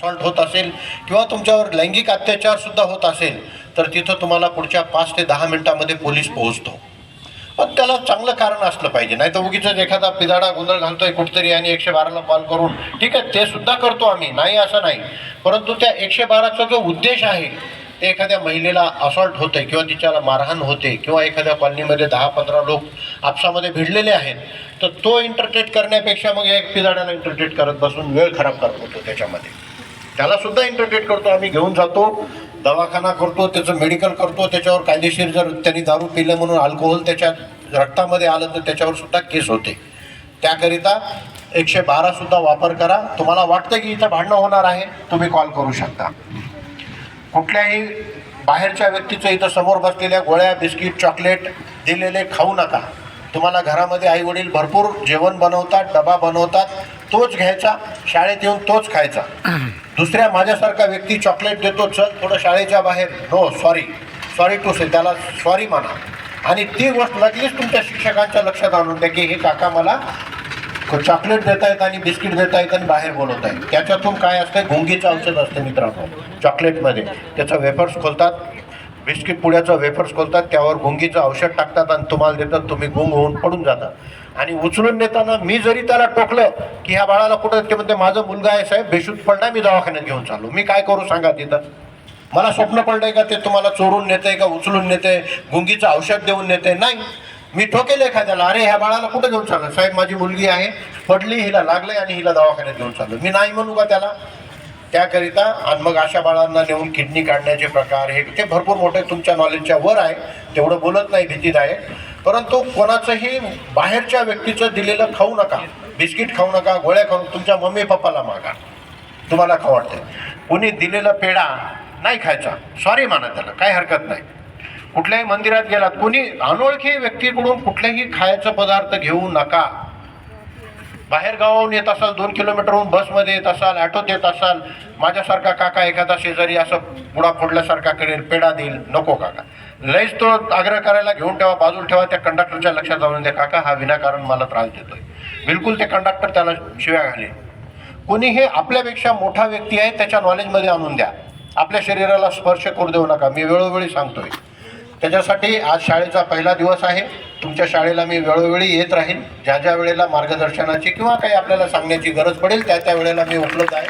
Assault होत असेल किंवा तुमच्यावर लैंगिक अत्याचार सुद्धा होत असेल तर तिथं तुम्हाला पुढच्या 5 ते 10 मिनिटांमध्ये पोलीस पोहोचतो. पण त्याला चांगलं कारण असलं पाहिजे. नाही तर उगीच एखादा पिदाडा गोंधळ घालतोय कुठतरी आणि 112ला कॉल करून, ठीक आहे ते सुद्धा करतो आम्ही, नाही असं नाही, परंतु त्या 112चा जो उद्देश आहे ते एखाद्या महिलेला असॉल्ट होते किंवा तिच्याला मारहाण होते किंवा एखाद्या कॉलनीमध्ये 10-15 लोक आपसामध्ये भिडलेले आहेत, तर तो इंटरटेट करण्यापेक्षा मग एक पिदाड्याला इंटरटेट करत बसून वेळ खराब करतो. त्याच्यामध्ये त्याला सुद्धा इंटरटेट करतो आम्ही, घेऊन जातो, दवाखाना करतो, त्याचं मेडिकल करतो, त्याच्यावर कायदेशीर जर त्यांनी दारू पिलं म्हणून अल्कोहोल त्याच्या रक्तामध्ये आलं तर त्याच्यावर सुद्धा केस होते. त्याकरिता 112 सुद्धा वापर करा. तुम्हाला वाटतं की इथं भांडणं होणार आहे, तुम्ही कॉल करू शकता. कुठल्याही बाहेरच्या व्यक्तीचं इथं समोर बसलेल्या गोळ्या, बिस्किट, चॉकलेट दिलेले खाऊ नका. तुम्हाला घरामध्ये आई वडील भरपूर जेवण बनवतात, डबा बनवतात, तोच घ्यायचा, शाळेत येऊन तोच खायचा. दुसऱ्या माझ्यासारखा व्यक्ती चॉकलेट देतो, चल थोडं शाळेच्या बाहेर, नो सॉरी टू से, त्याला सॉरी म्हणा. आणि ती गोष्ट लगेच तुमच्या शिक्षकांच्या लक्षात आणून द्या की हे काका मला चॉकलेट देत आहेत आणि बिस्किट देत आहेत आणि बाहेर बोलवत आहेत. त्याच्यातून काय असतं, गुंगीचं औषध असतं मित्रांनो चॉकलेटमध्ये. त्याचं वेफर्स खोलतात, बिस्किट पुड्याचं वेफर्स खोलतात, त्यावर गुंगीचं औषध टाकतात आणि तुम्हाला देतात. तुम्ही गुंग होऊन पडून जाता. आणि उचलून नेताना मी जरी त्याला टोकलं की ह्या बाळाला कुठं, ते म्हणते माझं मुलगा आहे साहेब, बेशुद्ध पडला, मी दवाखान्यात घेऊन चाललो. मी काय करू सांगा तिथं? मला स्वप्न पडलंय का ते तुम्हाला चोरून नेते का उचलून नेते, गुंगीचं औषध देऊन नेते? नाही. मी ठोकेल एखाद्याला, अरे ह्या बाळाला कुठं घेऊन चाललं? साहेब माझी मुलगी आहे, पडली, हिला लागलंय आणि हिला दवाखान्यात घेऊन चाललो. मी नाही म्हणू का त्याला? त्याकरिता आणि मग अशा बाळांना नेऊन किडनी काढण्याचे प्रकार हे ते भरपूर मोठे तुमच्या नॉलेजच्या वर आहे, तेवढं बोलत नाही भीतीदायक. परंतु कोणाचंही बाहेरच्या व्यक्तीचं दिलेलं खाऊ नका. बिस्किट खाऊ नका, गोळ्या खाऊ, तुमच्या मम्मी पप्पाला मागा, तुम्हाला खाऊ वाटते. कोणी दिलेला पेढा नाही खायचा, सॉरी म्हणा, त्याला काही हरकत नाही. कुठल्याही मंदिरात गेलात, कोणी अनोळखी व्यक्तीकडून कुठलेही खायचा पदार्थ घेऊ नका. बाहेर गावाहून येत असाल, 2 किलोमीटरहून बसमध्ये येत असाल, ॲटोत येत असाल, माझ्यासारखा काका एखादा शेजारी असं पुढा फोडल्यासारखा करेल, पेढा देईल, नको काका. लईच तो आग्रह करायला घेऊन ठेवा, बाजूला ठेवा, त्या कंडक्टरच्या लक्षात आणून द्या, काका हा विनाकारण मला त्रास देतोय. बिलकुल ते कंडक्टर त्याला शिव्या घालेल. कोणी हे आपल्यापेक्षा मोठा व्यक्ती आहे त्याच्या नॉलेजमध्ये आणून द्या. आपल्या शरीराला स्पर्श करू देऊ नका, मी वेळोवेळी सांगतोय. त्याच्यासाठी आज शाळेचा पहिला दिवस आहे. तुमच्या शाळेला मी वेळोवेळी येत राहीन. ज्या ज्या वेळेला मार्गदर्शनाची किंवा काही आपल्याला सांगण्याची गरज पडेल त्या त्या वेळेला मी उपलब्ध आहे.